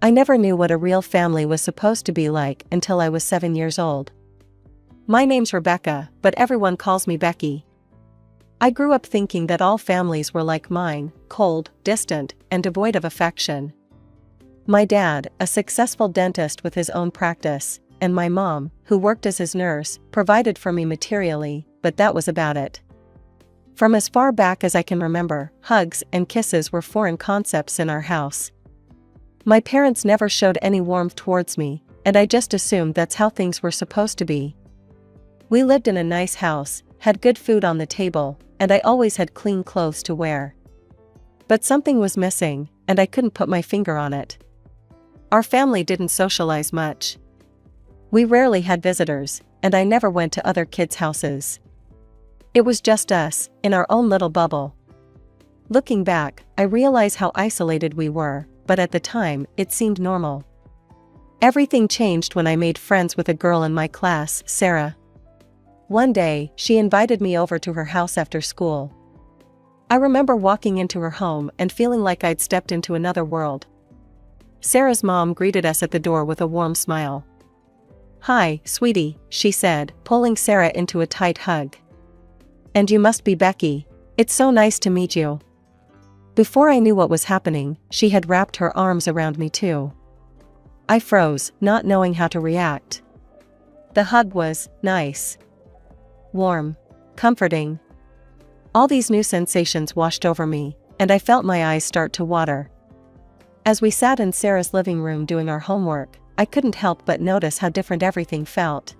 I never knew what a real family was supposed to be like until I was 7 years old. My name's Rebecca, but everyone calls me Becky. I grew up thinking that all families were like mine, cold, distant, and devoid of affection. My dad, a successful dentist with his own practice, and my mom, who worked as his nurse, provided for me materially, but that was about it. From as far back as I can remember, hugs and kisses were foreign concepts in our house. My parents never showed any warmth towards me, and I just assumed that's how things were supposed to be. We lived in a nice house, had good food on the table, and I always had clean clothes to wear. But something was missing, and I couldn't put my finger on it. Our family didn't socialize much. We rarely had visitors, and I never went to other kids' houses. It was just us, in our own little bubble. Looking back, I realize how isolated we were, but at the time, it seemed normal. Everything changed when I made friends with a girl in my class, Sarah. One day, she invited me over to her house after school. I remember walking into her home and feeling like I'd stepped into another world. Sarah's mom greeted us at the door with a warm smile. "Hi, sweetie," she said, pulling Sarah into a tight hug. "And you must be Becky. It's so nice to meet you." Before I knew what was happening, she had wrapped her arms around me too. I froze, not knowing how to react. The hug was nice, warm, comforting. All these new sensations washed over me, and I felt my eyes start to water. As we sat in Sarah's living room doing our homework, I couldn't help but notice how different everything felt.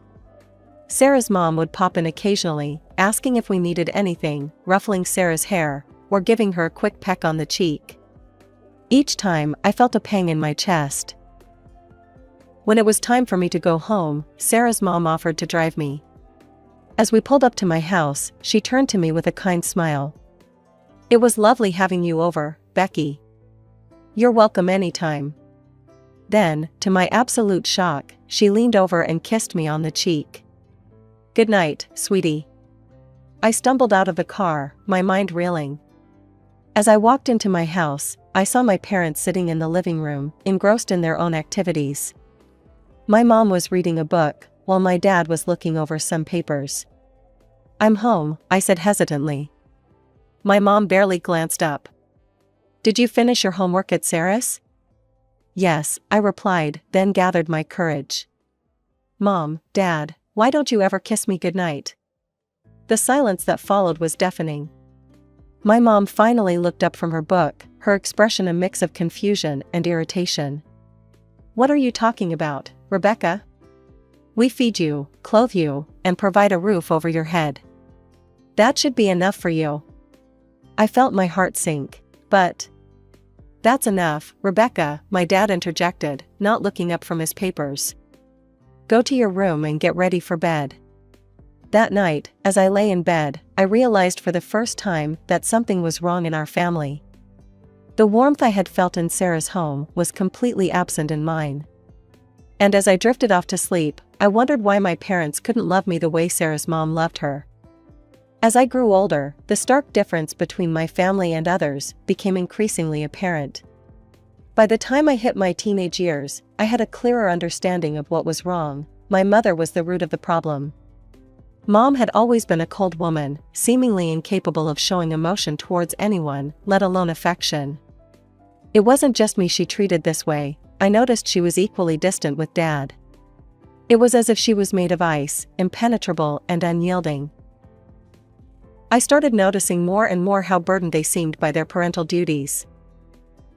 Sarah's mom would pop in occasionally, asking if we needed anything, ruffling Sarah's hair, or giving her a quick peck on the cheek. Each time, I felt a pang in my chest. When it was time for me to go home, Sarah's mom offered to drive me. As we pulled up to my house, she turned to me with a kind smile. "It was lovely having you over, Becky. You're welcome anytime." Then, to my absolute shock, she leaned over and kissed me on the cheek. "Good night, sweetie." I stumbled out of the car, my mind reeling. As I walked into my house, I saw my parents sitting in the living room, engrossed in their own activities. My mom was reading a book, while my dad was looking over some papers. "I'm home," I said hesitantly. My mom barely glanced up. "Did you finish your homework at Sarah's?" "Yes," I replied, then gathered my courage. "Mom, Dad, why don't you ever kiss me goodnight?" The silence that followed was deafening. My mom finally looked up from her book, her expression a mix of confusion and irritation. "What are you talking about, Rebecca? We feed you, clothe you, and provide a roof over your head. That should be enough for you." I felt my heart sink. "But that's enough, Rebecca," my dad interjected, not looking up from his papers. "Go to your room and get ready for bed." That night, as I lay in bed, I realized for the first time that something was wrong in our family. The warmth I had felt in Sarah's home was completely absent in mine. And as I drifted off to sleep, I wondered why my parents couldn't love me the way Sarah's mom loved her. As I grew older, the stark difference between my family and others became increasingly apparent. By the time I hit my teenage years, I had a clearer understanding of what was wrong. My mother was the root of the problem. Mom had always been a cold woman, seemingly incapable of showing emotion towards anyone, let alone affection. It wasn't just me she treated this way. I noticed she was equally distant with Dad. It was as if she was made of ice, impenetrable and unyielding. I started noticing more and more how burdened they seemed by their parental duties.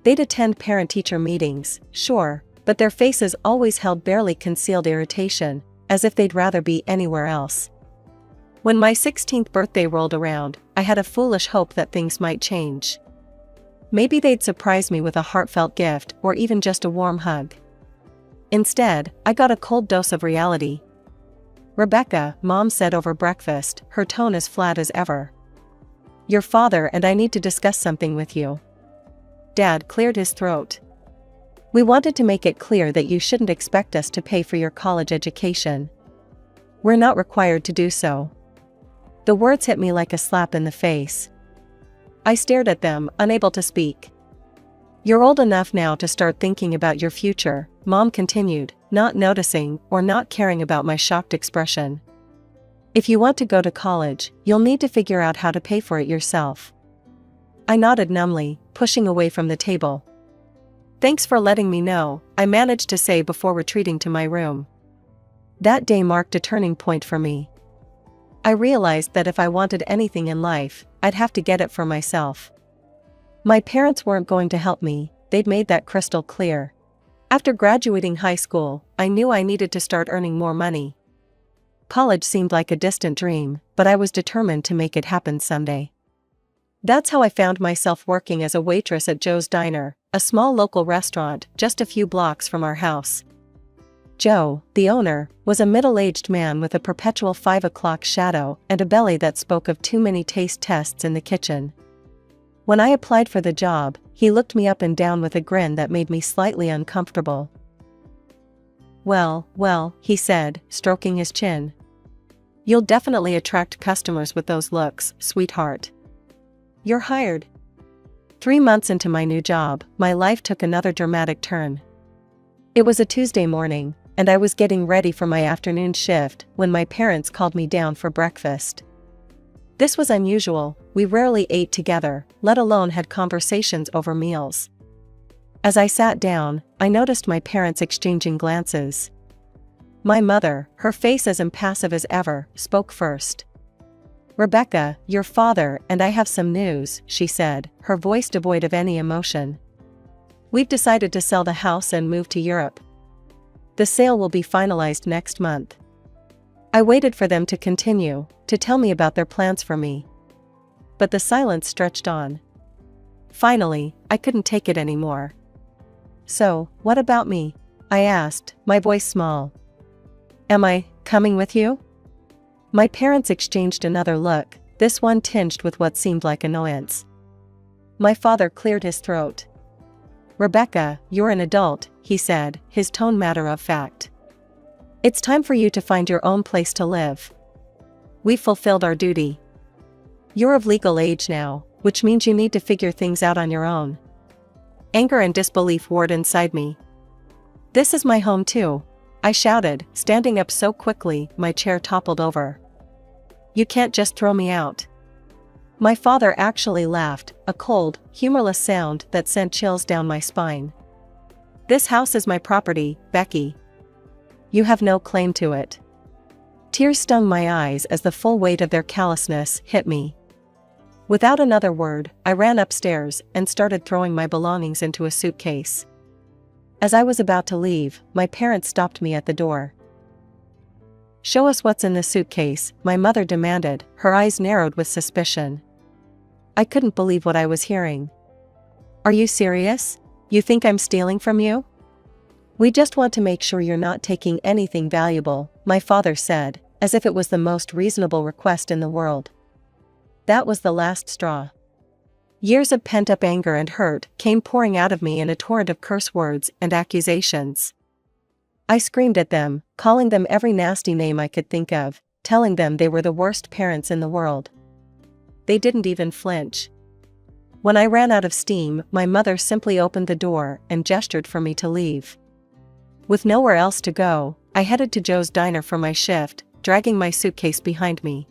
They'd attend parent-teacher meetings, sure, but their faces always held barely concealed irritation, as if they'd rather be anywhere else. When my 16th birthday rolled around, I had a foolish hope that things might change. Maybe they'd surprise me with a heartfelt gift or even just a warm hug. Instead, I got a cold dose of reality. "Rebecca," Mom said over breakfast, her tone as flat as ever. "Your father and I need to discuss something with you." Dad cleared his throat. "We wanted to make it clear that you shouldn't expect us to pay for your college education. We're not required to do so." The words hit me like a slap in the face. I stared at them, unable to speak. You're old enough now to start thinking about your future, Mom continued, not noticing or not caring about my shocked expression. If you want to go to college, you'll need to figure out how to pay for it yourself. I nodded numbly, pushing away from the table. Thanks for letting me know, I managed to say before retreating to my room. That day marked a turning point for me. I realized that if I wanted anything in life, I'd have to get it for myself. My parents weren't going to help me, they'd made that crystal clear. After graduating high school, I knew I needed to start earning more money. College seemed like a distant dream, but I was determined to make it happen someday. That's how I found myself working as a waitress at Joe's Diner, a small local restaurant just a few blocks from our house. Joe, the owner, was a middle-aged man with a perpetual 5 o'clock shadow and a belly that spoke of too many taste tests in the kitchen. When I applied for the job, he looked me up and down with a grin that made me slightly uncomfortable. Well, he said, stroking his chin. You'll definitely attract customers with those looks, sweetheart. You're hired. 3 months into my new job, my life took another dramatic turn. It was a Tuesday morning, and I was getting ready for my afternoon shift when my parents called me down for breakfast. This was unusual, we rarely ate together, let alone had conversations over meals. As I sat down, I noticed my parents exchanging glances. My mother, her face as impassive as ever, spoke first. Rebecca, your father and I have some news, she said, her voice devoid of any emotion. We've decided to sell the house and move to Europe. The sale will be finalized next month. I waited for them to continue, to tell me about their plans for me. But the silence stretched on. Finally, I couldn't take it anymore. So, what about me? I asked, my voice small. Am I coming with you? My parents exchanged another look, this one tinged with what seemed like annoyance. My father cleared his throat. Rebecca, you're an adult, he said, his tone matter of fact. It's time for you to find your own place to live. We've fulfilled our duty. You're of legal age now, which means you need to figure things out on your own. Anger and disbelief warred inside me. This is my home too, I shouted, standing up so quickly my chair toppled over. You can't just throw me out. My father actually laughed, a cold, humorless sound that sent chills down my spine. This house is my property, Becky. You have no claim to it. Tears stung my eyes as the full weight of their callousness hit me. Without another word, I ran upstairs and started throwing my belongings into a suitcase. As I was about to leave, my parents stopped me at the door. Show us what's in the suitcase, my mother demanded, her eyes narrowed with suspicion. I couldn't believe what I was hearing. Are you serious? You think I'm stealing from you? We just want to make sure you're not taking anything valuable, my father said, as if it was the most reasonable request in the world. That was the last straw. Years of pent-up anger and hurt came pouring out of me in a torrent of curse words and accusations. I screamed at them, calling them every nasty name I could think of, telling them they were the worst parents in the world. They didn't even flinch. When I ran out of steam, my mother simply opened the door and gestured for me to leave. With nowhere else to go, I headed to Joe's Diner for my shift, dragging my suitcase behind me.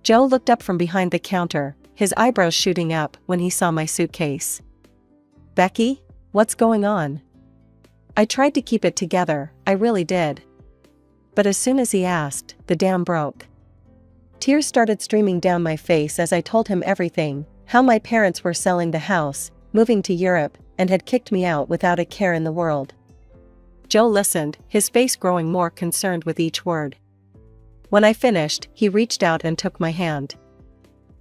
Joe looked up from behind the counter, his eyebrows shooting up when he saw my suitcase. Becky, what's going on? I tried to keep it together, I really did. But as soon as he asked, the dam broke. Tears started streaming down my face as I told him everything, how my parents were selling the house, moving to Europe, and had kicked me out without a care in the world. Joe listened, his face growing more concerned with each word. When I finished, he reached out and took my hand.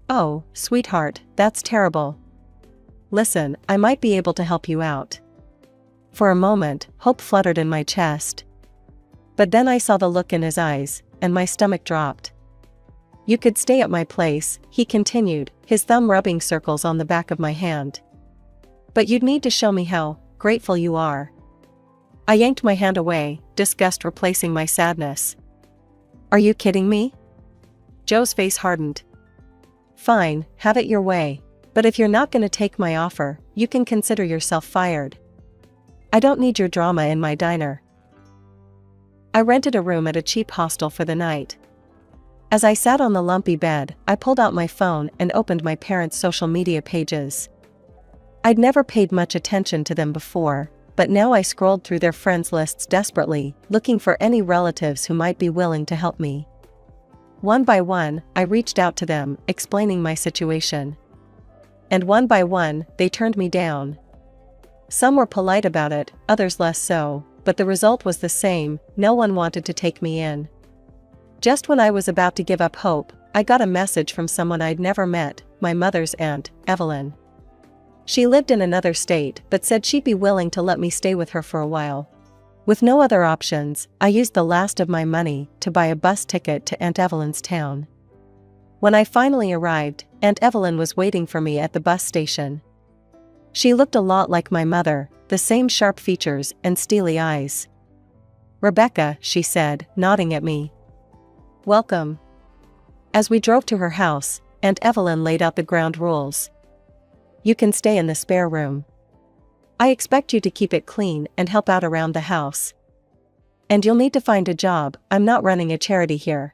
Oh, sweetheart, that's terrible. Listen, I might be able to help you out. For a moment, hope fluttered in my chest. But then I saw the look in his eyes, and my stomach dropped. You could stay at my place, he continued, his thumb rubbing circles on the back of my hand. But you'd need to show me how grateful you are. I yanked my hand away, disgust replacing my sadness. Are you kidding me? Joe's face hardened. Fine, have it your way. But if you're not gonna take my offer, you can consider yourself fired. I don't need your drama in my diner. I rented a room at a cheap hostel for the night. As I sat on the lumpy bed, I pulled out my phone and opened my parents' social media pages. I'd never paid much attention to them before, but now I scrolled through their friends lists desperately, looking for any relatives who might be willing to help me. One by one, I reached out to them, explaining my situation. And one by one, they turned me down. Some were polite about it, others less so, but the result was the same: no one wanted to take me in. Just when I was about to give up hope, I got a message from someone I'd never met, my mother's aunt, Evelyn. She lived in another state but said she'd be willing to let me stay with her for a while. With no other options, I used the last of my money to buy a bus ticket to Aunt Evelyn's town. When I finally arrived, Aunt Evelyn was waiting for me at the bus station. She looked a lot like my mother, the same sharp features and steely eyes. "Rebecca," she said, nodding at me. "Welcome." As we drove to her house, Aunt Evelyn laid out the ground rules. "You can stay in the spare room. I expect you to keep it clean and help out around the house. And you'll need to find a job, I'm not running a charity here."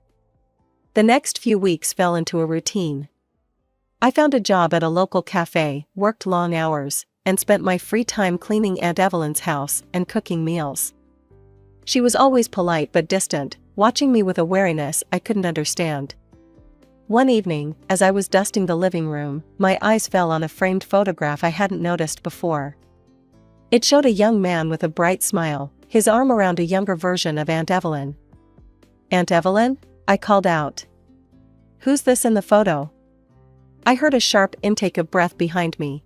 The next few weeks fell into a routine. I found a job at a local cafe, worked long hours, and spent my free time cleaning Aunt Evelyn's house and cooking meals. She was always polite but distant, watching me with a wariness I couldn't understand. One evening, as I was dusting the living room, my eyes fell on a framed photograph I hadn't noticed before. It showed a young man with a bright smile, his arm around a younger version of Aunt Evelyn. "Aunt Evelyn?" I called out. "Who's this in the photo?" I heard a sharp intake of breath behind me.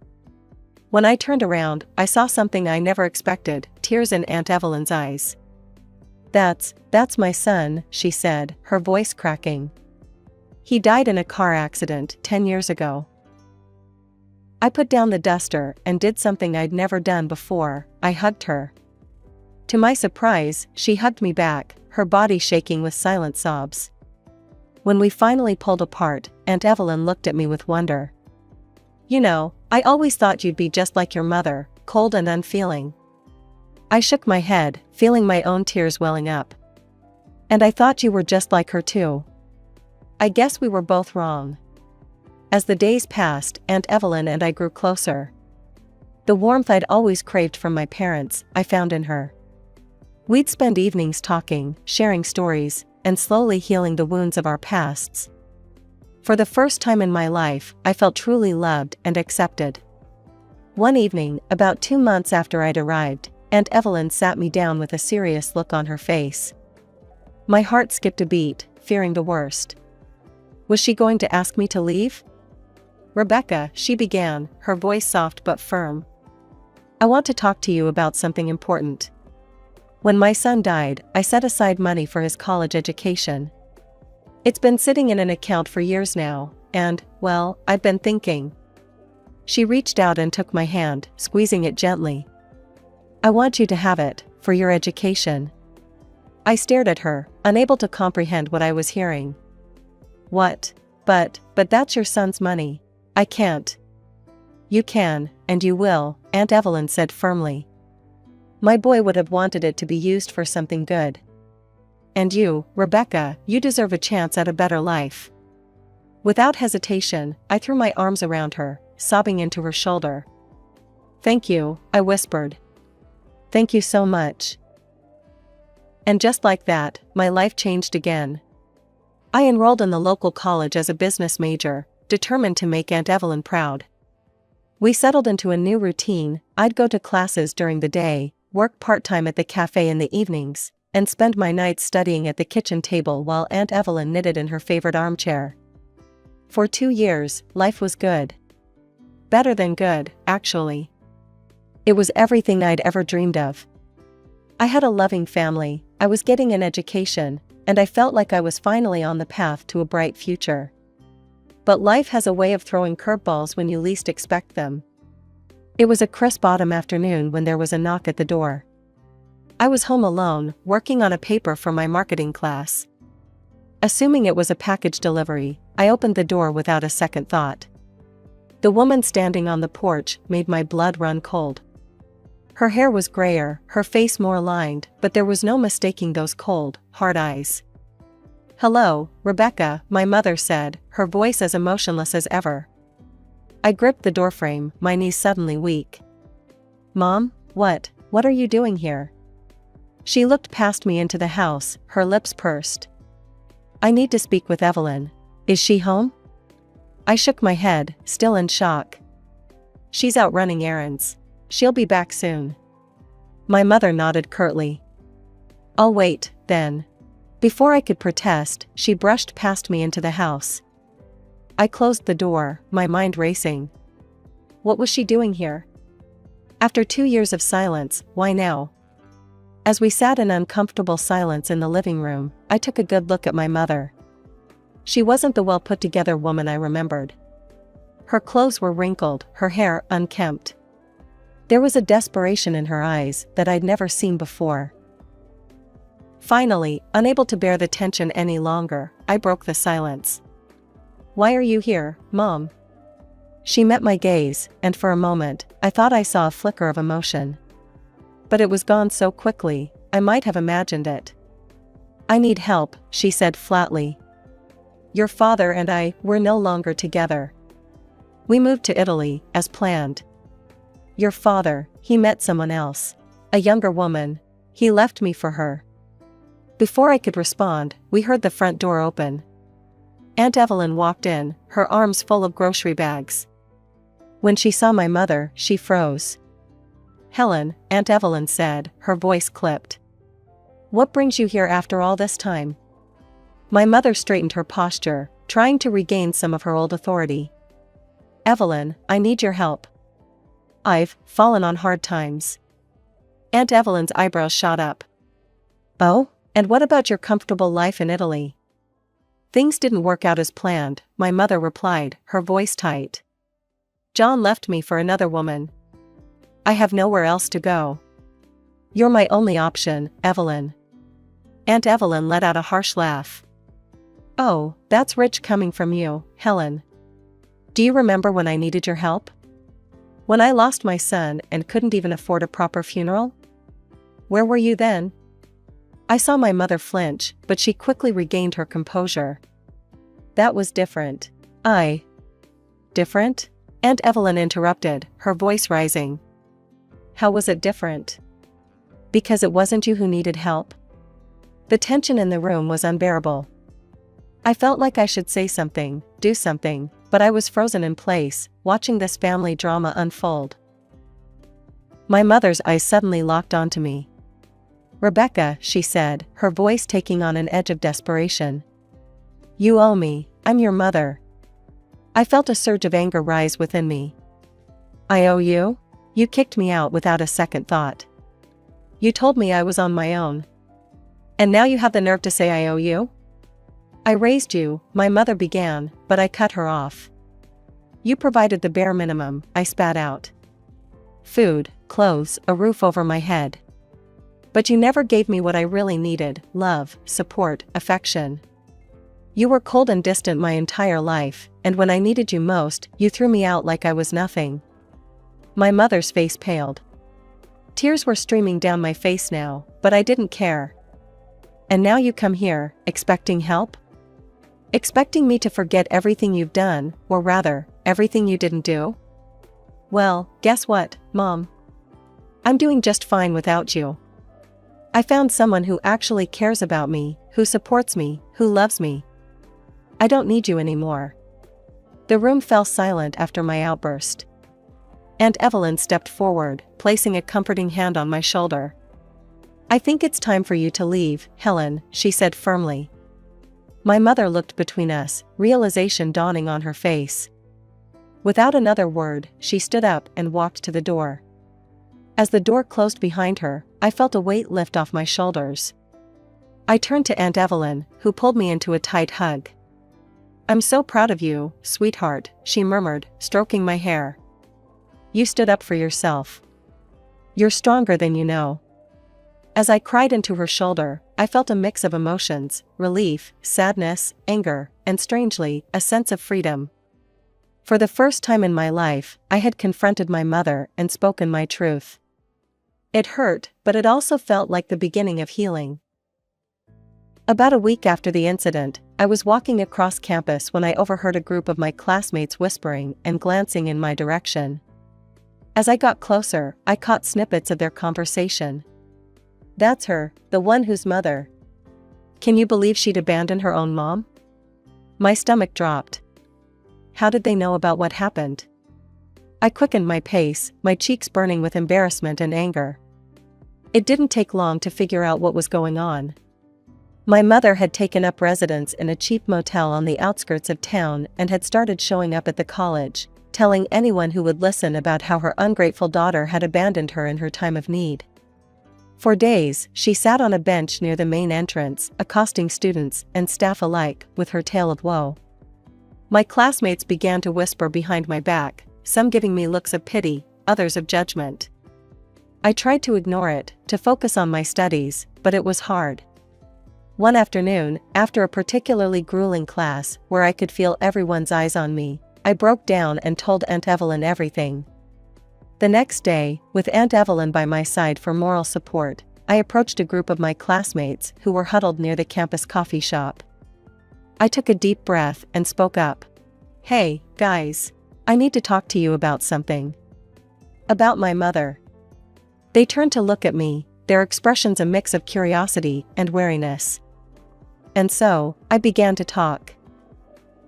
When I turned around, I saw something I never expected: tears in Aunt Evelyn's eyes. That's my son," she said, her voice cracking. "He died in a car accident 10 years ago." I put down the duster and did something I'd never done before: I hugged her. To my surprise, she hugged me back, her body shaking with silent sobs. When we finally pulled apart, Aunt Evelyn looked at me with wonder. "You know, I always thought you'd be just like your mother, cold and unfeeling." I shook my head, feeling my own tears welling up. "And I thought you were just like her too." I guess we were both wrong. As the days passed, Aunt Evelyn and I grew closer. The warmth I'd always craved from my parents, I found in her. We'd spend evenings talking, sharing stories, and slowly healing the wounds of our pasts. For the first time in my life, I felt truly loved and accepted. One evening, about 2 months after I'd arrived, Aunt Evelyn sat me down with a serious look on her face. My heart skipped a beat, fearing the worst. Was she going to ask me to leave? "Rebecca," she began, her voice soft but firm. "I want to talk to you about something important. When my son died, I set aside money for his college education. It's been sitting in an account for years now, and, well, I've been thinking." She reached out and took my hand, squeezing it gently. "I want you to have it, for your education." I stared at her, unable to comprehend what I was hearing. "What? But that's your son's money. I can't." "You can, and you will," Aunt Evelyn said firmly. "My boy would have wanted it to be used for something good. And you, Rebecca, you deserve a chance at a better life." Without hesitation, I threw my arms around her, sobbing into her shoulder. "Thank you," I whispered. "Thank you so much." And just like that, my life changed again. I enrolled in the local college as a business major, determined to make Aunt Evelyn proud. We settled into a new routine: I'd go to classes during the day, work part-time at the cafe in the evenings, and spend my nights studying at the kitchen table while Aunt Evelyn knitted in her favorite armchair. For 2 years, life was good. Better than good, actually. It was everything I'd ever dreamed of. I had a loving family, I was getting an education, and I felt like I was finally on the path to a bright future. But life has a way of throwing curveballs when you least expect them. It was a crisp autumn afternoon when there was a knock at the door. I was home alone, working on a paper for my marketing class. Assuming it was a package delivery, I opened the door without a second thought. The woman standing on the porch made my blood run cold. Her hair was grayer, her face more lined, but there was no mistaking those cold, hard eyes. "Hello, Rebecca," my mother said, her voice as emotionless as ever. I gripped the doorframe, my knees suddenly weak. "Mom, what are you doing here?" She looked past me into the house, her lips pursed. "I need to speak with Evelyn. Is she home?" I shook my head, still in shock. "She's out running errands. She'll be back soon." My mother nodded curtly. "I'll wait, then." Before I could protest, she brushed past me into the house. I closed the door, my mind racing. What was she doing here? After 2 years of silence, why now? As we sat in uncomfortable silence in the living room, I took a good look at my mother. She wasn't the well-put-together woman I remembered. Her clothes were wrinkled, her hair unkempt. There was a desperation in her eyes that I'd never seen before. Finally, unable to bear the tension any longer, I broke the silence. "Why are you here, Mom?" She met my gaze, and for a moment, I thought I saw a flicker of emotion. But it was gone so quickly, I might have imagined it. "I need help," she said flatly. "Your father and I, we're no longer together. We moved to Italy, as planned. Your father, he met someone else. A younger woman. He left me for her." Before I could respond, we heard the front door open. Aunt Evelyn walked in, her arms full of grocery bags. When she saw my mother, she froze. "Helen," Aunt Evelyn said, her voice clipped. "What brings you here after all this time?" My mother straightened her posture, trying to regain some of her old authority. "Evelyn, I need your help. I've fallen on hard times." Aunt Evelyn's eyebrows shot up. "Oh? And what about your comfortable life in Italy?" "Things didn't work out as planned," my mother replied, her voice tight. "John left me for another woman. I have nowhere else to go. You're my only option, Evelyn." Aunt Evelyn let out a harsh laugh. "Oh, that's rich coming from you, Helen. Do you remember when I needed your help? When I lost my son and couldn't even afford a proper funeral? Where were you then?" I saw my mother flinch, but she quickly regained her composure. "That was different." Different? Aunt Evelyn interrupted, her voice rising. "How was it different?" "Because it wasn't you who needed help." The tension in the room was unbearable. I felt like I should say something, do something, but I was frozen in place, watching this family drama unfold. My mother's eyes suddenly locked onto me. "Rebecca," she said, her voice taking on an edge of desperation. "You owe me, I'm your mother." I felt a surge of anger rise within me. "I owe you? You kicked me out without a second thought. You told me I was on my own. And now you have the nerve to say I owe you?" "I raised you," my mother began, but I cut her off. "You provided the bare minimum," I spat out. "Food, clothes, a roof over my head. But you never gave me what I really needed: love, support, affection. You were cold and distant my entire life, and when I needed you most, you threw me out like I was nothing." My mother's face paled. Tears were streaming down my face now, but I didn't care. "And now you come here, expecting help? Expecting me to forget everything you've done, or rather, everything you didn't do? Well, guess what, Mom? I'm doing just fine without you. I found someone who actually cares about me, who supports me, who loves me. I don't need you anymore." The room fell silent after my outburst. Aunt Evelyn stepped forward, placing a comforting hand on my shoulder. "I think it's time for you to leave, Helen," she said firmly. My mother looked between us, realization dawning on her face. Without another word, she stood up and walked to the door. As the door closed behind her, I felt a weight lift off my shoulders. I turned to Aunt Evelyn, who pulled me into a tight hug. "I'm so proud of you, sweetheart," she murmured, stroking my hair. "You stood up for yourself. You're stronger than you know." As I cried into her shoulder, I felt a mix of emotions: relief, sadness, anger, and strangely, a sense of freedom. For the first time in my life, I had confronted my mother and spoken my truth. It hurt, but it also felt like the beginning of healing. About a week after the incident, I was walking across campus when I overheard a group of my classmates whispering and glancing in my direction. As I got closer, I caught snippets of their conversation. "That's her, the one whose mother. Can you believe she'd abandon her own mom?" My stomach dropped. How did they know about what happened? I quickened my pace, my cheeks burning with embarrassment and anger. It didn't take long to figure out what was going on. My mother had taken up residence in a cheap motel on the outskirts of town and had started showing up at the college, telling anyone who would listen about how her ungrateful daughter had abandoned her in her time of need. For days, she sat on a bench near the main entrance, accosting students and staff alike with her tale of woe. My classmates began to whisper behind my back, some giving me looks of pity, others of judgment. I tried to ignore it, to focus on my studies, but it was hard. One afternoon, after a particularly grueling class where I could feel everyone's eyes on me, I broke down and told Aunt Evelyn everything. The next day, with Aunt Evelyn by my side for moral support, I approached a group of my classmates who were huddled near the campus coffee shop. I took a deep breath and spoke up. "Hey, guys. I need to talk to you about something. About my mother." They turned to look at me, their expressions a mix of curiosity and wariness. And so, I began to talk.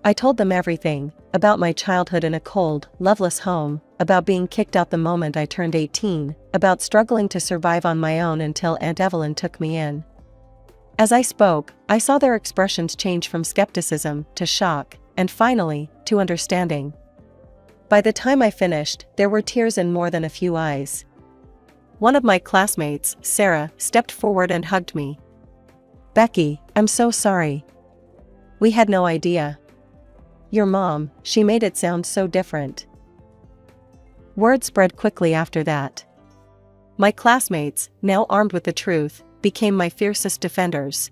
I told them everything, about my childhood in a cold, loveless home, about being kicked out the moment I turned 18, about struggling to survive on my own until Aunt Evelyn took me in. As I spoke, I saw their expressions change from skepticism to shock, and finally, to understanding. By the time I finished, there were tears in more than a few eyes. One of my classmates, Sarah, stepped forward and hugged me. "Becky, I'm so sorry. We had no idea. Your mom, she made it sound so different." Word spread quickly after that. My classmates, now armed with the truth, became my fiercest defenders.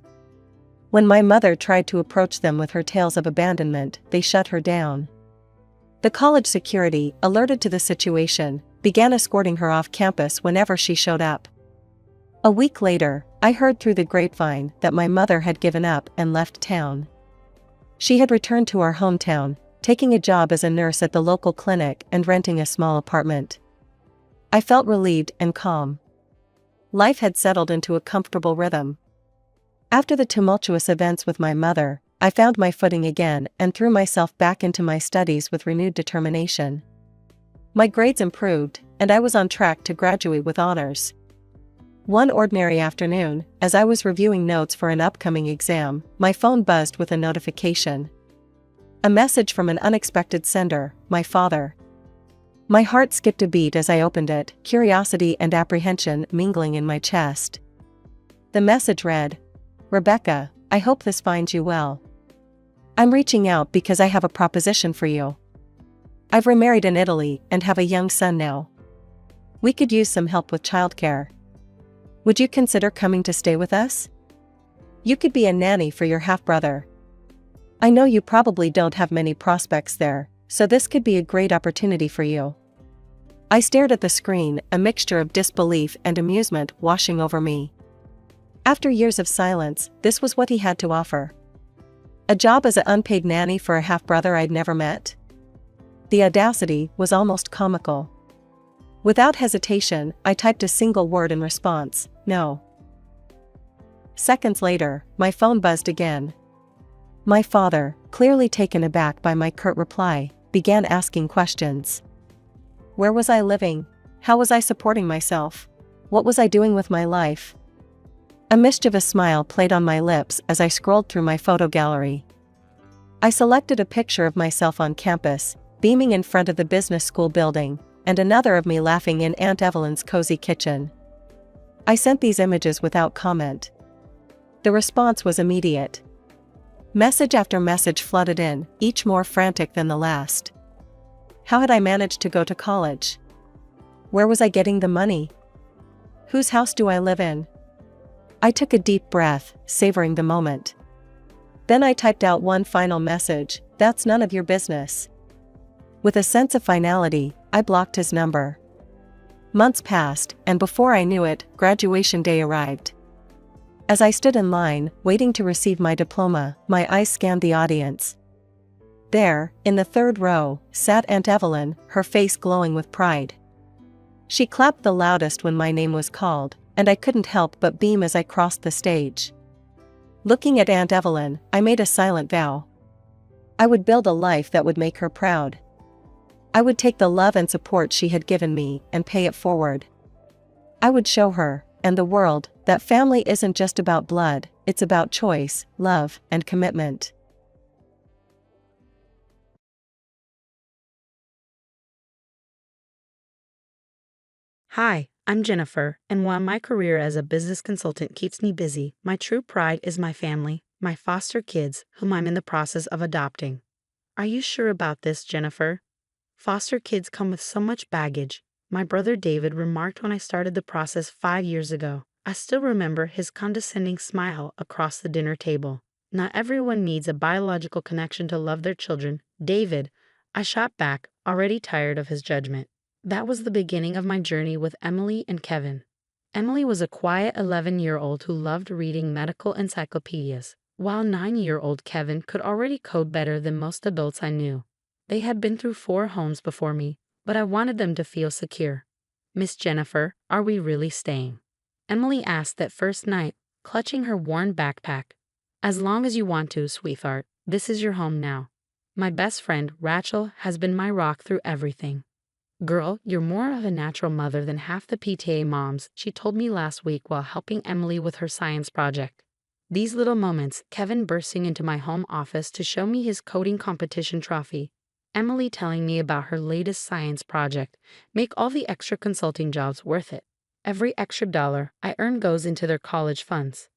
When my mother tried to approach them with her tales of abandonment, they shut her down. The college security, alerted to the situation, began escorting her off campus whenever she showed up. A week later, I heard through the grapevine that my mother had given up and left town. She had returned to our hometown, taking a job as a nurse at the local clinic and renting a small apartment. I felt relieved and calm. Life had settled into a comfortable rhythm. After the tumultuous events with my mother, I found my footing again and threw myself back into my studies with renewed determination. My grades improved, and I was on track to graduate with honors. One ordinary afternoon, as I was reviewing notes for an upcoming exam, my phone buzzed with a notification. A message from an unexpected sender, my father. My heart skipped a beat as I opened it, curiosity and apprehension mingling in my chest. The message read, "Rebecca, I hope this finds you well. I'm reaching out because I have a proposition for you. I've remarried in Italy and have a young son now. We could use some help with childcare. Would you consider coming to stay with us? You could be a nanny for your half-brother. I know you probably don't have many prospects there, so this could be a great opportunity for you." I stared at the screen, a mixture of disbelief and amusement washing over me. After years of silence, this was what he had to offer. A job as an unpaid nanny for a half-brother I'd never met? The audacity was almost comical. Without hesitation, I typed a single word in response, "No." Seconds later, my phone buzzed again. My father, clearly taken aback by my curt reply, began asking questions. Where was I living? How was I supporting myself? What was I doing with my life? A mischievous smile played on my lips as I scrolled through my photo gallery. I selected a picture of myself on campus, beaming in front of the business school building, and another of me laughing in Aunt Evelyn's cozy kitchen. I sent these images without comment. The response was immediate. Message after message flooded in, each more frantic than the last. How had I managed to go to college? Where was I getting the money? Whose house do I live in? I took a deep breath, savoring the moment. Then I typed out one final message, "That's none of your business." With a sense of finality, I blocked his number. Months passed, and before I knew it, graduation day arrived. As I stood in line, waiting to receive my diploma, my eyes scanned the audience. There, in the third row, sat Aunt Evelyn, her face glowing with pride. She clapped the loudest when my name was called, and I couldn't help but beam as I crossed the stage. Looking at Aunt Evelyn, I made a silent vow. I would build a life that would make her proud. I would take the love and support she had given me and pay it forward. I would show her, and the world, that family isn't just about blood, it's about choice, love, and commitment. Hi, I'm Jennifer, and while my career as a business consultant keeps me busy, my true pride is my family, my foster kids, whom I'm in the process of adopting. Are you sure about this, Jennifer? Foster kids come with so much baggage. My brother David remarked when I started the process 5 years ago. I still remember his condescending smile across the dinner table. Not everyone needs a biological connection to love their children. David, I shot back, already tired of his judgment. That was the beginning of my journey with Emily and Kevin. Emily was a quiet 11-year-old who loved reading medical encyclopedias, while 9-year-old Kevin could already code better than most adults I knew. They had been through 4 homes before me, but I wanted them to feel secure. Miss Jennifer, are we really staying? Emily asked that first night, clutching her worn backpack. As long as you want to, sweetheart, this is your home now. My best friend, Rachel, has been my rock through everything. Girl, you're more of a natural mother than half the PTA moms, she told me last week while helping Emily with her science project. These little moments, Kevin bursting into my home office to show me his coding competition trophy, Emily telling me about her latest science project, make all the extra consulting jobs worth it. Every extra dollar I earn goes into their college funds.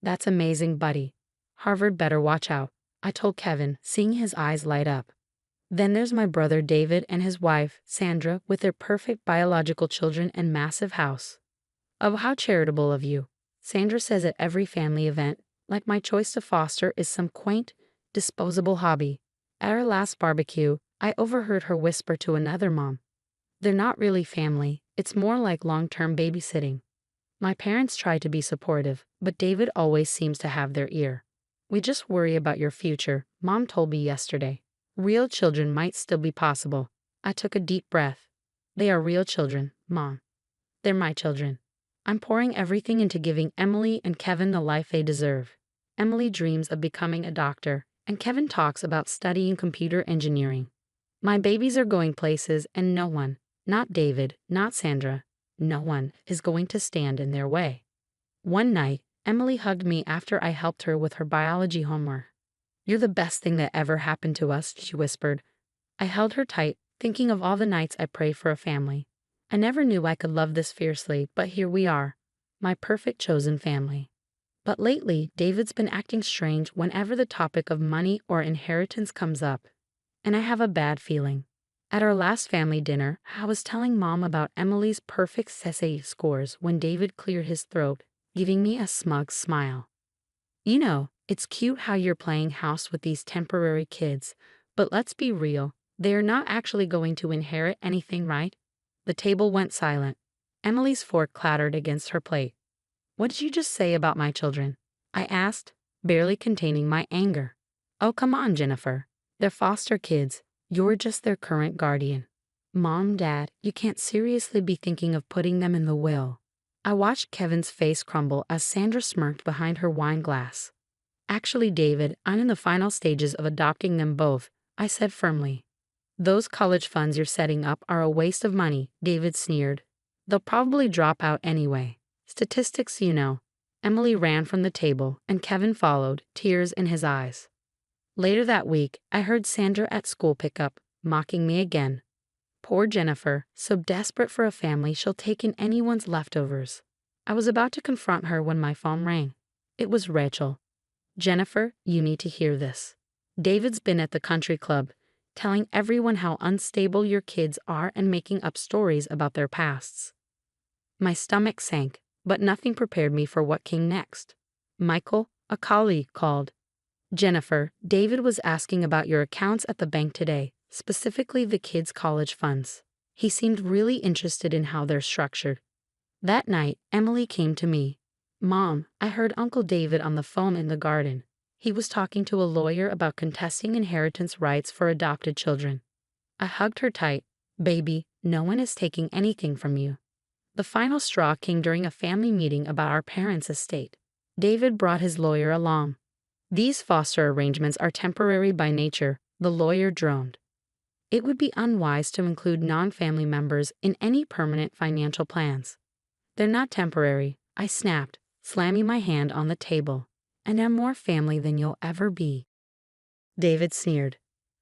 That's amazing, buddy. Harvard better watch out, I told Kevin, seeing his eyes light up. Then there's my brother David and his wife, Sandra, with their perfect biological children and massive house. Oh, how charitable of you. Sandra says at every family event, like my choice to foster is some quaint, disposable hobby. At our last barbecue, I overheard her whisper to another mom. They're not really family, it's more like long-term babysitting. My parents try to be supportive, but David always seems to have their ear. We just worry about your future, Mom told me yesterday. Real children might still be possible. I took a deep breath. They are real children, Mom. They're my children. I'm pouring everything into giving Emily and Kevin the life they deserve. Emily dreams of becoming a doctor, and Kevin talks about studying computer engineering. My babies are going places, and no one, not David, not Sandra, no one is going to stand in their way. One night, Emily hugged me after I helped her with her biology homework. You're the best thing that ever happened to us, she whispered. I held her tight, thinking of all the nights I prayed for a family. I never knew I could love this fiercely, but here we are, my perfect chosen family. But lately, David's been acting strange whenever the topic of money or inheritance comes up. And I have a bad feeling. At our last family dinner, I was telling Mom about Emily's perfect essay scores when David cleared his throat, giving me a smug smile. You know, it's cute how you're playing house with these temporary kids, but let's be real, they are not actually going to inherit anything, right? The table went silent. Emily's fork clattered against her plate. What did you just say about my children? I asked, barely containing my anger. Oh, come on, Jennifer. They're foster kids. You're just their current guardian. Mom, Dad, you can't seriously be thinking of putting them in the will. I watched Kevin's face crumble as Sandra smirked behind her wine glass. Actually, David, I'm in the final stages of adopting them both, I said firmly. Those college funds you're setting up are a waste of money, David sneered. They'll probably drop out anyway. Statistics, you know. Emily ran from the table, and Kevin followed, tears in his eyes. Later that week, I heard Sandra at school pickup, mocking me again. Poor Jennifer, so desperate for a family she'll take in anyone's leftovers. I was about to confront her when my phone rang. It was Rachel. Jennifer, you need to hear this. David's been at the country club, telling everyone how unstable your kids are and making up stories about their pasts. My stomach sank, but nothing prepared me for what came next. Michael, a colleague, called. Jennifer, David was asking about your accounts at the bank today, specifically the kids' college funds. He seemed really interested in how they're structured. That night, Emily came to me. "Mom, I heard Uncle David on the phone in the garden. He was talking to a lawyer about contesting inheritance rights for adopted children." I hugged her tight. "Baby, no one is taking anything from you." The final straw came during a family meeting about our parents' estate. David brought his lawyer along. "These foster arrangements are temporary by nature," the lawyer droned. "It would be unwise to include non-family members in any permanent financial plans." "They're not temporary," I snapped, slamming my hand on the table. "And I'm more family than you'll ever be." David sneered.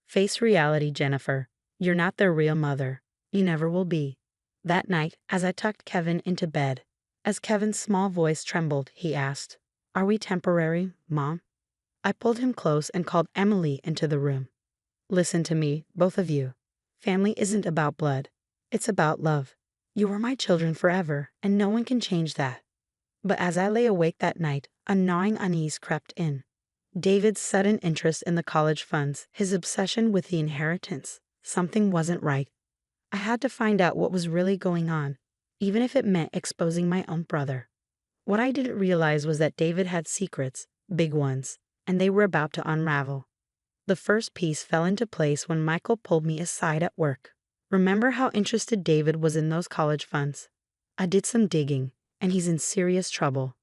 "Face reality, Jennifer. You're not their real mother. You never will be." That night, as I tucked Kevin into bed, as Kevin's small voice trembled, he asked, "Are we temporary, Mom?" I pulled him close and called Emily into the room. "Listen to me, both of you. Family isn't about blood. It's about love. You are my children forever, and no one can change that." But as I lay awake that night, a gnawing unease crept in. David's sudden interest in the college funds, his obsession with the inheritance. Something wasn't right. I had to find out what was really going on, even if it meant exposing my own brother. What I didn't realize was that David had secrets, big ones, and they were about to unravel. The first piece fell into place when Michael pulled me aside at work. "Remember how interested David was in those college funds? I did some digging, and he's in serious trouble.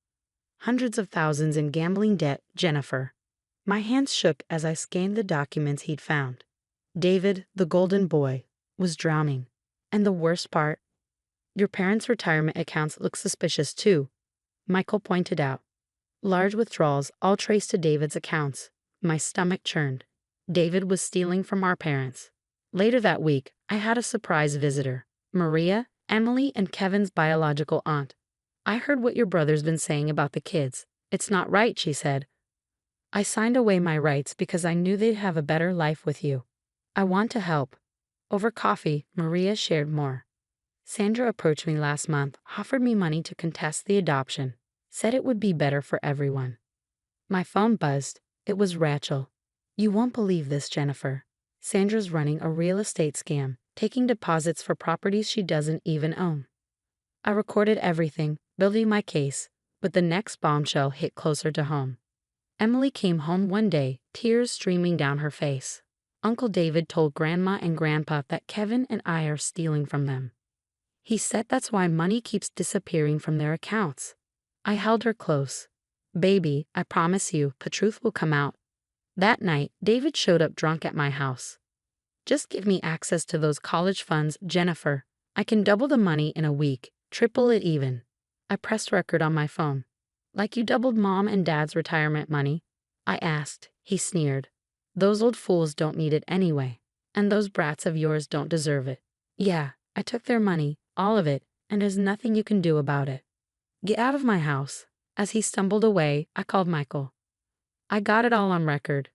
Hundreds of thousands in gambling debt, Jennifer." My hands shook as I scanned the documents he'd found. David, the golden boy, was drowning. And the worst part? "Your parents' retirement accounts look suspicious too," Michael pointed out. Large withdrawals, all traced to David's accounts. My stomach churned. David was stealing from our parents. Later that week, I had a surprise visitor. Maria, Emily, and Kevin's biological aunt. "I heard what your brother's been saying about the kids. It's not right," she said. "I signed away my rights because I knew they'd have a better life with you. I want to help." Over coffee, Maria shared more. "Sandra approached me last month, offered me money to contest the adoption, said it would be better for everyone." My phone buzzed. It was Rachel. "You won't believe this, Jennifer. Sandra's running a real estate scam, taking deposits for properties she doesn't even own." I recorded everything, building my case, but the next bombshell hit closer to home. Emily came home one day, tears streaming down her face. "Uncle David told Grandma and Grandpa that Kevin and I are stealing from them. He said that's why money keeps disappearing from their accounts." I held her close. "Baby, I promise you, the truth will come out." That night, David showed up drunk at my house. "Just give me access to those college funds, Jennifer. I can double the money in a week, triple it even." I pressed record on my phone. "Like you doubled Mom and Dad's retirement money?" I asked. He sneered. "Those old fools don't need it anyway. And those brats of yours don't deserve it." "Yeah, I took their money, all of it, and there's nothing you can do about it. Get out of my house." As he stumbled away, I called Michael. "I got it all on record."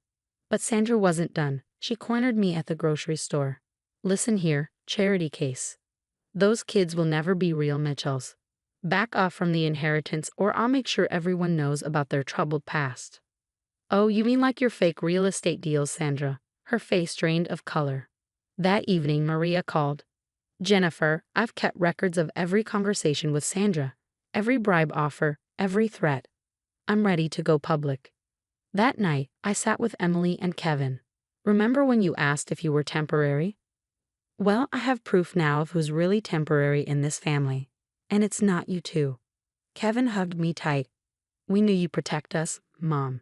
But Sandra wasn't done. She cornered me at the grocery store. "Listen here, charity case. Those kids will never be real Mitchells. Back off from the inheritance or I'll make sure everyone knows about their troubled past." "Oh, you mean like your fake real estate deals, Sandra?" Her face drained of color. That evening, Maria called. "Jennifer, I've kept records of every conversation with Sandra, every bribe offer, every threat. I'm ready to go public." That night, I sat with Emily and Kevin. "Remember when you asked if you were temporary? Well, I have proof now of who's really temporary in this family. And it's not you two." Kevin hugged me tight. "We knew you'd protect us, Mom."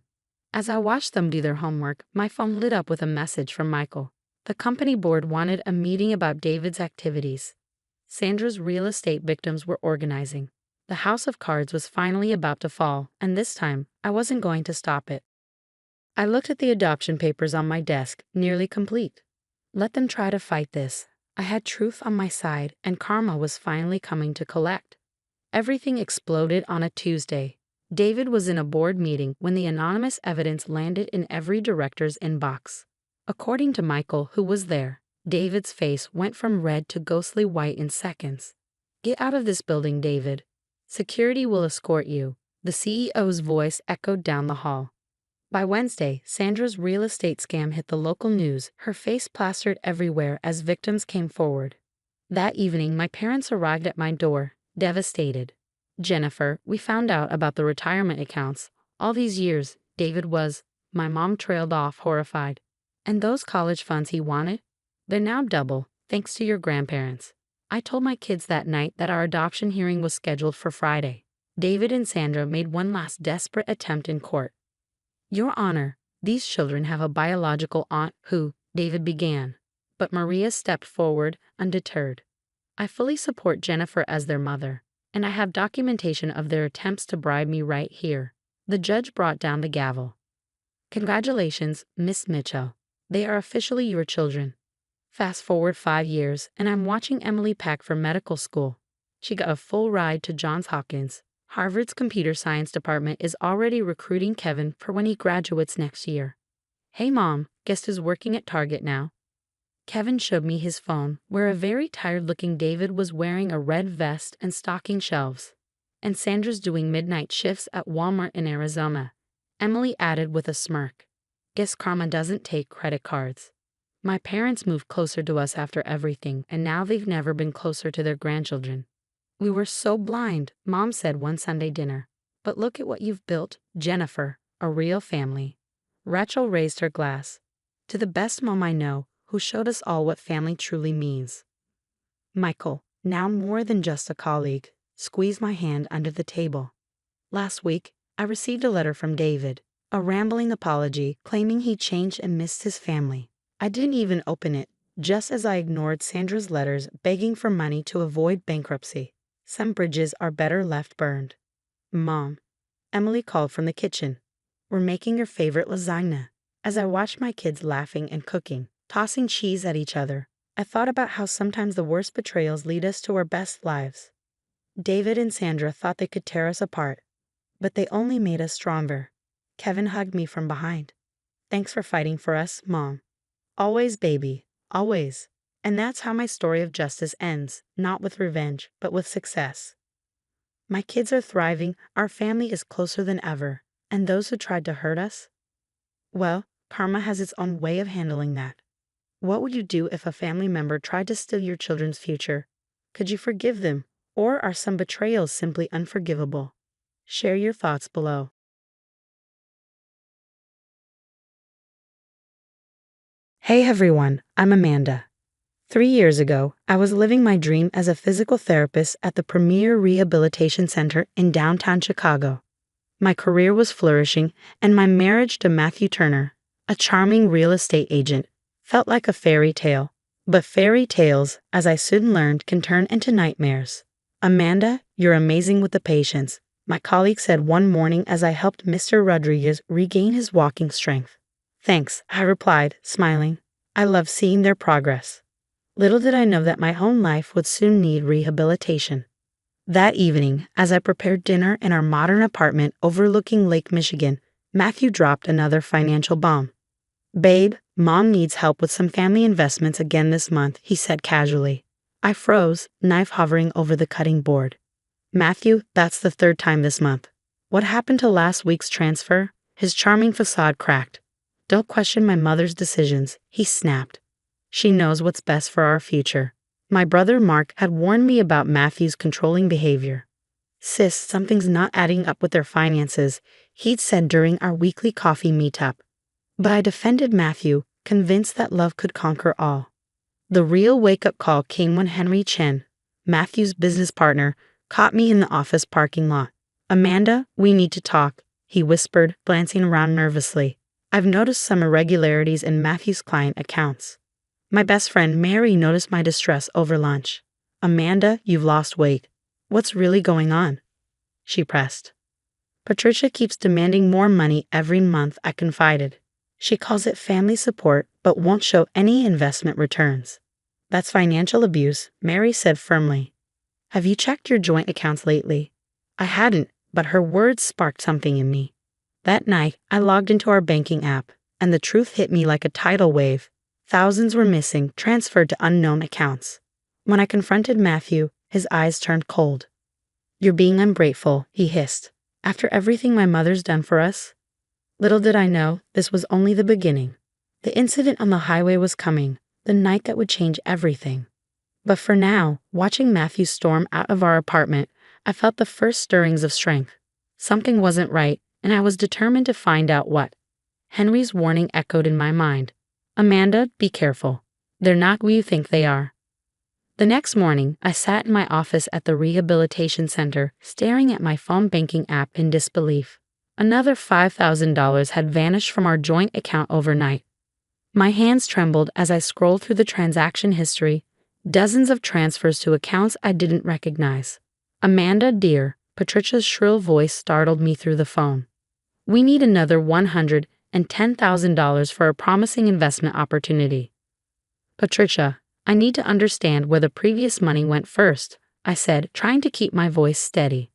As I watched them do their homework, my phone lit up with a message from Michael. The company board wanted a meeting about David's activities. Sandra's real estate victims were organizing. The house of cards was finally about to fall, and this time, I wasn't going to stop it. I looked at the adoption papers on my desk, nearly complete. Let them try to fight this. I had truth on my side, and karma was finally coming to collect. Everything exploded on a Tuesday. David was in a board meeting when the anonymous evidence landed in every director's inbox. According to Michael, who was there, David's face went from red to ghostly white in seconds. "Get out of this building, David. Security will escort you," the CEO's voice echoed down the hall. By Wednesday, Sandra's real estate scam hit the local news, her face plastered everywhere as victims came forward. That evening, my parents arrived at my door, devastated. "Jennifer, we found out about the retirement accounts. All these years, David was," my mom trailed off, horrified. "And those college funds he wanted? They're now double, thanks to your grandparents." I told my kids that night that our adoption hearing was scheduled for Friday. David and Sandra made one last desperate attempt in court. "Your Honor, these children have a biological aunt who," David began. But Maria stepped forward, undeterred. "I fully support Jennifer as their mother, and I have documentation of their attempts to bribe me right here." The judge brought down the gavel. "Congratulations, Miss Mitchell. They are officially your children." Fast forward 5 years, and I'm watching Emily pack for medical school. She got a full ride to Johns Hopkins. Harvard's computer science department is already recruiting Kevin for when he graduates next year. "Hey Mom, guess who's working at Target now?" Kevin showed me his phone, where a very tired-looking David was wearing a red vest and stocking shelves. "And Sandra's doing midnight shifts at Walmart in Arizona," Emily added with a smirk. "Guess karma doesn't take credit cards." My parents moved closer to us after everything, and now they've never been closer to their grandchildren. "We were so blind," Mom said one Sunday dinner. "But look at what you've built, Jennifer, a real family." Rachel raised her glass. "To the best mom I know, who showed us all what family truly means." Michael, now more than just a colleague, squeezed my hand under the table. "Last week, I received a letter from David, a rambling apology claiming he changed and missed his family. I didn't even open it, just as I ignored Sandra's letters begging for money to avoid bankruptcy. Some bridges are better left burned." "Mom," Emily called from the kitchen, "we're making your favorite lasagna." As I watched my kids laughing and cooking, tossing cheese at each other, I thought about how sometimes the worst betrayals lead us to our best lives. David and Sandra thought they could tear us apart, but they only made us stronger. Kevin hugged me from behind. "Thanks for fighting for us, Mom." "Always, baby, always." And that's how my story of justice ends, not with revenge, but with success. My kids are thriving, our family is closer than ever, and those who tried to hurt us? Well, karma has its own way of handling that. What would you do if a family member tried to steal your children's future? Could you forgive them, or are some betrayals simply unforgivable? Share your thoughts below. Hey everyone, I'm Amanda. 3 years ago, I was living my dream as a physical therapist at the premier rehabilitation center in downtown Chicago. My career was flourishing, and my marriage to Matthew Turner, a charming real estate agent, felt like a fairy tale. But fairy tales, as I soon learned, can turn into nightmares. "Amanda, you're amazing with the patience," my colleague said one morning as I helped Mr. Rodriguez regain his walking strength. "Thanks," I replied, smiling. "I love seeing their progress." Little did I know that my own life would soon need rehabilitation. That evening, as I prepared dinner in our modern apartment overlooking Lake Michigan, Matthew dropped another financial bomb. "Babe, Mom needs help with some family investments again this month," he said casually. I froze, knife hovering over the cutting board. "Matthew, that's the 3rd time this month. What happened to last week's transfer?" His charming facade cracked. "Don't question my mother's decisions," he snapped. "She knows what's best for our future." My brother Mark had warned me about Matthew's controlling behavior. "Sis, something's not adding up with their finances," he'd said during our weekly coffee meetup. But I defended Matthew, convinced that love could conquer all. The real wake-up call came when Henry Chen, Matthew's business partner, caught me in the office parking lot. "Amanda, we need to talk," he whispered, glancing around nervously. "I've noticed some irregularities in Matthew's client accounts." My best friend Mary noticed my distress over lunch. "Amanda, you've lost weight. What's really going on?" she pressed. "Patricia keeps demanding more money every month," I confided. "She calls it family support, but won't show any investment returns." "That's financial abuse," Mary said firmly. "Have you checked your joint accounts lately?" I hadn't, but her words sparked something in me. That night, I logged into our banking app, and the truth hit me like a tidal wave. Thousands were missing, transferred to unknown accounts. When I confronted Matthew, his eyes turned cold. "You're being ungrateful," he hissed. "After everything my mother's done for us?" Little did I know, this was only the beginning. The incident on the highway was coming, the night that would change everything. But for now, watching Matthew storm out of our apartment, I felt the first stirrings of strength. Something wasn't right, and I was determined to find out what. Henry's warning echoed in my mind. Amanda, be careful. They're not who you think they are. The next morning, I sat in my office at the rehabilitation center, staring at my phone banking app in disbelief. Another $5,000 had vanished from our joint account overnight. My hands trembled as I scrolled through the transaction history, dozens of transfers to accounts I didn't recognize. Amanda, dear, Patricia's shrill voice startled me through the phone. We need another $110,000 for a promising investment opportunity. Patricia, I need to understand where the previous money went first, I said, trying to keep my voice steady.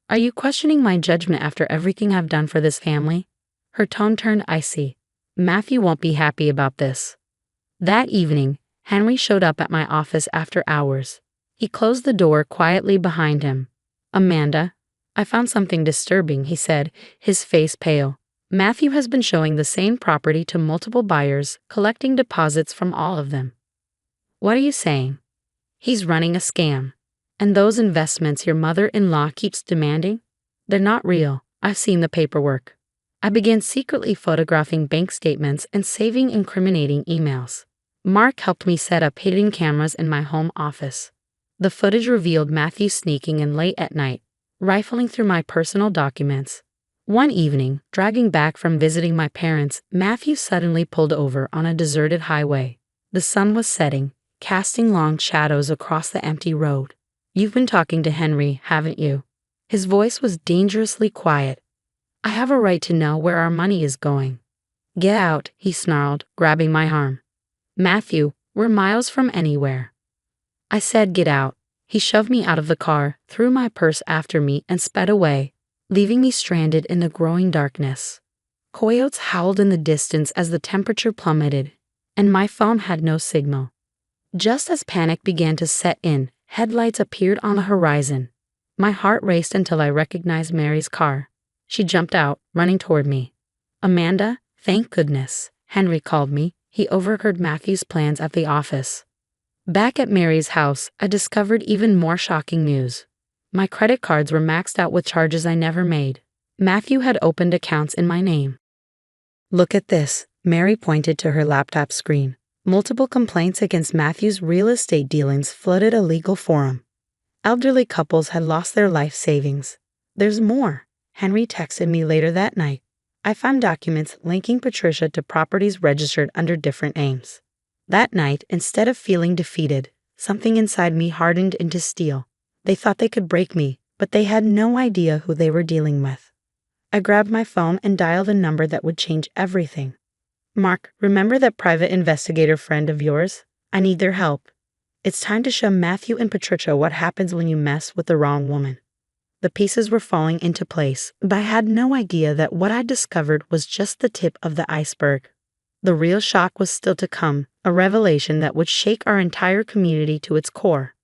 Are you questioning my judgment after everything I've done for this family? Her tone turned icy. Matthew won't be happy about this. That evening, Henry showed up at my office after hours. He closed the door quietly behind him. Amanda, I found something disturbing, he said, his face pale. Matthew has been showing the same property to multiple buyers, collecting deposits from all of them. What are you saying? He's running a scam. And those investments your mother-in-law keeps demanding? They're not real. I've seen the paperwork. I began secretly photographing bank statements and saving incriminating emails. Mark helped me set up hidden cameras in my home office. The footage revealed Matthew sneaking in late at night, rifling through my personal documents. One evening, dragging back from visiting my parents, Matthew suddenly pulled over on a deserted highway. The sun was setting, casting long shadows across the empty road. You've been talking to Henry, haven't you? His voice was dangerously quiet. I have a right to know where our money is going. Get out, he snarled, grabbing my arm. Matthew, we're miles from anywhere. I said get out. He shoved me out of the car, threw my purse after me, and sped away, leaving me stranded in the growing darkness. Coyotes howled in the distance as the temperature plummeted, and my phone had no signal. Just as panic began to set in, headlights appeared on the horizon. My heart raced until I recognized Mary's car. She jumped out, running toward me. Amanda, thank goodness, Henry called me. He overheard Matthew's plans at the office. Back at Mary's house, I discovered even more shocking news. My credit cards were maxed out with charges I never made. Matthew had opened accounts in my name. Look at this, Mary pointed to her laptop screen. Multiple complaints against Matthew's real estate dealings flooded a legal forum. Elderly couples had lost their life savings. There's more, Henry texted me later that night. I found documents linking Patricia to properties registered under different names. That night, instead of feeling defeated, something inside me hardened into steel. They thought they could break me, but they had no idea who they were dealing with. I grabbed my phone and dialed a number that would change everything. Mark, remember that private investigator friend of yours? I need their help. It's time to show Matthew and Patricia what happens when you mess with the wrong woman. The pieces were falling into place, but I had no idea that what I discovered was just the tip of the iceberg. The real shock was still to come, a revelation that would shake our entire community to its core.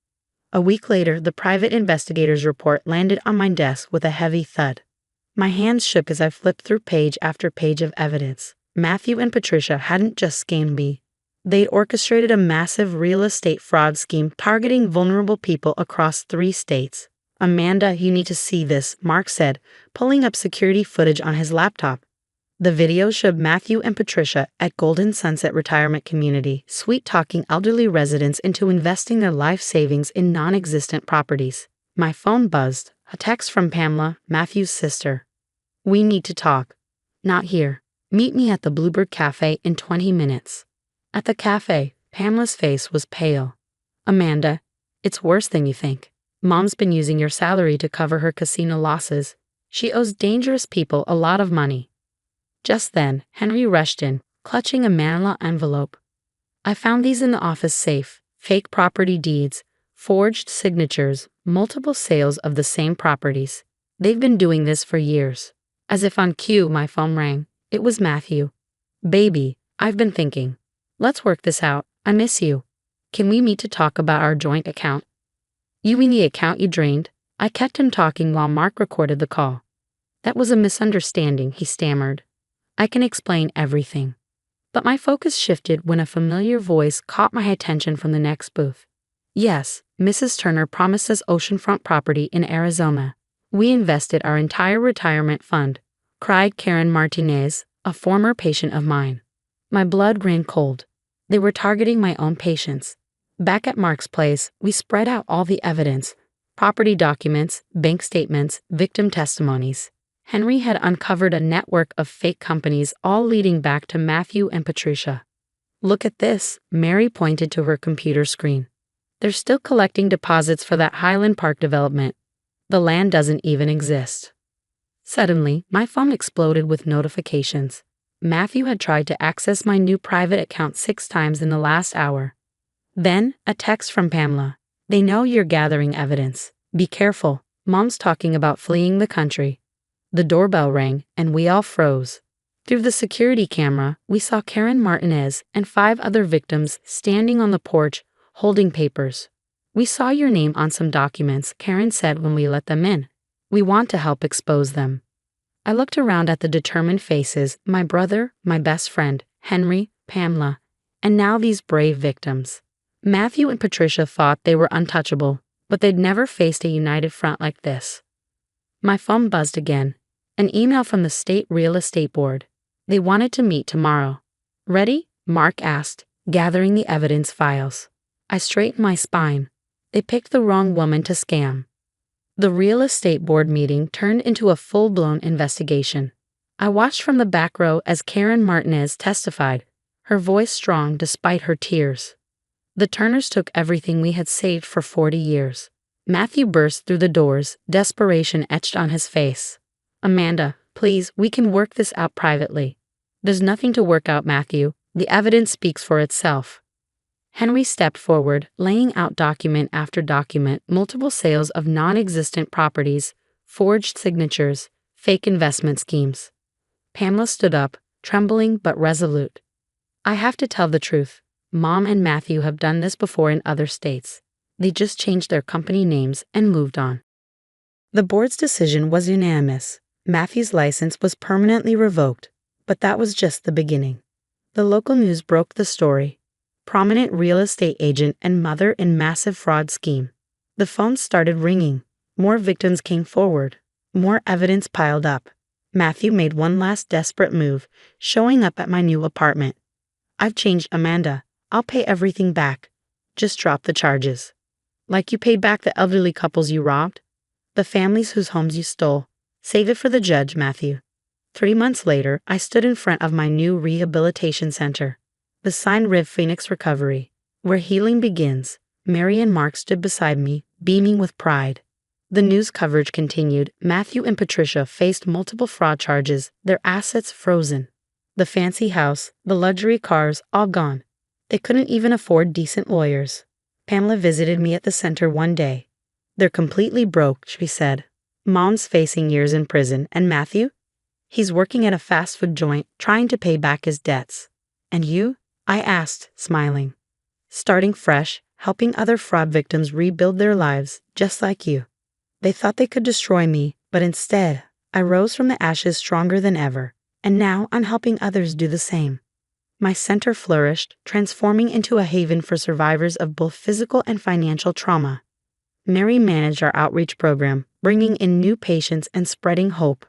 A week later, the private investigator's report landed on my desk with a heavy thud. My hands shook as I flipped through page after page of evidence. Matthew and Patricia hadn't just scammed me. They'd orchestrated a massive real estate fraud scheme targeting vulnerable people across 3 states. Amanda, you need to see this, Mark said, pulling up security footage on his laptop. The video showed Matthew and Patricia at Golden Sunset Retirement Community, sweet-talking elderly residents into investing their life savings in non-existent properties. My phone buzzed. A text from Pamela, Matthew's sister. We need to talk. Not here. Meet me at the Bluebird Cafe in 20 minutes. At the cafe, Pamela's face was pale. Amanda, it's worse than you think. Mom's been using your salary to cover her casino losses. She owes dangerous people a lot of money. Just then, Henry rushed in, clutching a manila envelope. I found these in the office safe, fake property deeds, forged signatures, multiple sales of the same properties. They've been doing this for years. As if on cue, my phone rang. It was Matthew. Baby, I've been thinking. Let's work this out. I miss you. Can we meet to talk about our joint account? You mean the account you drained? I kept him talking while Mark recorded the call. That was a misunderstanding, he stammered. I can explain everything. But my focus shifted when a familiar voice caught my attention from the next booth. Yes, Mrs. Turner promised us oceanfront property in Arizona. We invested our entire retirement fund, cried Karen Martinez, a former patient of mine. My blood ran cold. They were targeting my own patients. Back at Mark's place, we spread out all the evidence: property documents, bank statements, victim testimonies. Henry had uncovered a network of fake companies, all leading back to Matthew and Patricia. Look at this, Mary pointed to her computer screen. They're still collecting deposits for that Highland Park development. The land doesn't even exist. Suddenly, my phone exploded with notifications. Matthew had tried to access my new private account 6 times in the last hour. Then, a text from Pamela. They know you're gathering evidence. Be careful. Mom's talking about fleeing the country. The doorbell rang, and we all froze. Through the security camera, we saw Karen Martinez and 5 other victims standing on the porch, holding papers. We saw your name on some documents, Karen said when we let them in. We want to help expose them. I looked around at the determined faces: my brother, my best friend, Henry, Pamela, and now these brave victims. Matthew and Patricia thought they were untouchable, but they'd never faced a united front like this. My phone buzzed again. An email from the State Real Estate Board. They wanted to meet tomorrow. Ready? Mark asked, gathering the evidence files. I straightened my spine. They picked the wrong woman to scam. The Real Estate Board meeting turned into a full-blown investigation. I watched from the back row as Karen Martinez testified, her voice strong despite her tears. The Turners took everything we had saved for 40 years. Matthew burst through the doors, desperation etched on his face. Amanda, please, we can work this out privately. There's nothing to work out, Matthew. The evidence speaks for itself. Henry stepped forward, laying out document after document: multiple sales of non-existent properties, forged signatures, fake investment schemes. Pamela stood up, trembling but resolute. I have to tell the truth. Mom and Matthew have done this before in other states. They just changed their company names and moved on. The board's decision was unanimous. Matthew's license was permanently revoked, but that was just the beginning. The local news broke the story. Prominent real estate agent and mother in massive fraud scheme. The phones started ringing. More victims came forward. More evidence piled up. Matthew made one last desperate move, showing up at my new apartment. I've changed, Amanda. I'll pay everything back. Just drop the charges. Like you paid back the elderly couples you robbed? The families whose homes you stole. Save it for the judge, Matthew. 3 months later, I stood in front of my new rehabilitation center. The sign read Phoenix Recovery, where healing begins. Mary and Mark stood beside me, beaming with pride. The news coverage continued. Matthew and Patricia faced multiple fraud charges, their assets frozen. The fancy house, the luxury cars, all gone. They couldn't even afford decent lawyers. Pamela visited me at the center one day. They're completely broke, she said. Mom's facing years in prison, and Matthew? He's working at a fast food joint, trying to pay back his debts. And you? I asked, smiling. Starting fresh, helping other fraud victims rebuild their lives, just like you. They thought they could destroy me, but instead, I rose from the ashes stronger than ever, and now I'm helping others do the same. My center flourished, transforming into a haven for survivors of both physical and financial trauma. Mary managed our outreach program, bringing in new patients and spreading hope,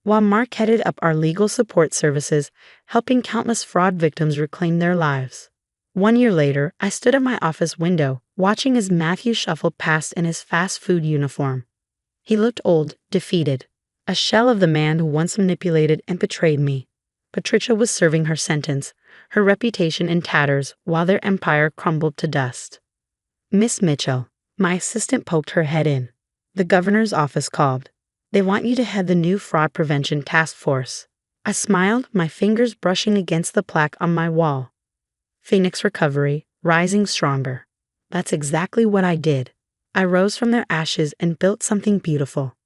while Mark headed up our legal support services, helping countless fraud victims reclaim their lives. 1 year later, I stood at my office window, watching as Matthew shuffled past in his fast food uniform. He looked old, defeated, a shell of the man who once manipulated and betrayed me. Patricia was serving her sentence, her reputation in tatters while their empire crumbled to dust. Miss Mitchell, my assistant, poked her head in. The governor's office called. They want you to head the new fraud prevention task force. I smiled, my fingers brushing against the plaque on my wall. Phoenix Recovery, rising stronger. That's exactly what I did. I rose from their ashes and built something beautiful.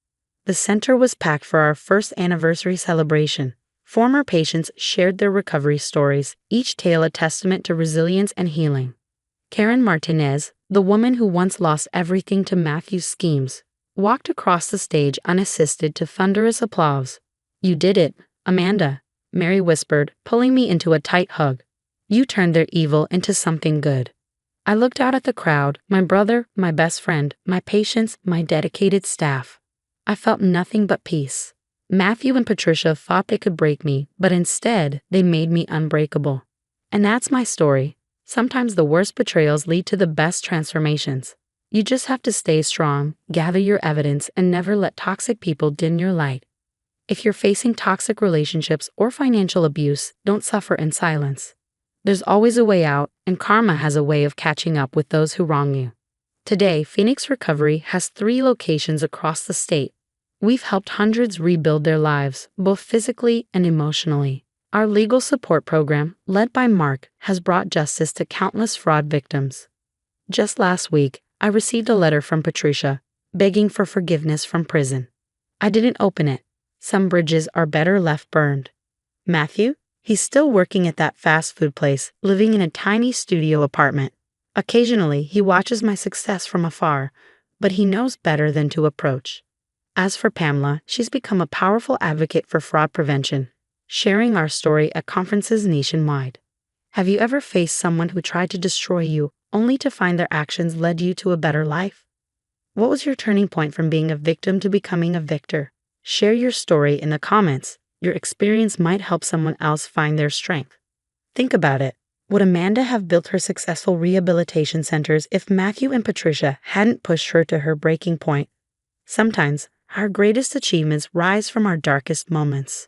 The center was packed for our first anniversary celebration. Former patients shared their recovery stories, each tale a testament to resilience and healing. Karen Martinez, the woman who once lost everything to Matthew's schemes, walked across the stage unassisted to thunderous applause. You did it, Amanda. Mary whispered, pulling me into a tight hug. You turned their evil into something good. I looked out at the crowd, my brother, my best friend, my patients, my dedicated staff. I felt nothing but peace. Matthew and Patricia thought they could break me, but instead, they made me unbreakable. And that's my story. Sometimes the worst betrayals lead to the best transformations. You just have to stay strong, gather your evidence, and never let toxic people dim your light. If you're facing toxic relationships or financial abuse, don't suffer in silence. There's always a way out, and karma has a way of catching up with those who wrong you. Today, Phoenix Recovery has 3 locations across the state. We've helped hundreds rebuild their lives, both physically and emotionally. Our legal support program, led by Mark, has brought justice to countless fraud victims. Just last week, I received a letter from Patricia, begging for forgiveness from prison. I didn't open it. Some bridges are better left burned. Matthew? He's still working at that fast food place, living in a tiny studio apartment. Occasionally, he watches my success from afar, but he knows better than to approach. As for Pamela, she's become a powerful advocate for fraud prevention, sharing our story at conferences nationwide. Have you ever faced someone who tried to destroy you, only to find their actions led you to a better life? What was your turning point from being a victim to becoming a victor? Share your story in the comments. Your experience might help someone else find their strength. Think about it. Would Amanda have built her successful rehabilitation centers if Matthew and Patricia hadn't pushed her to her breaking point? Sometimes, our greatest achievements rise from our darkest moments.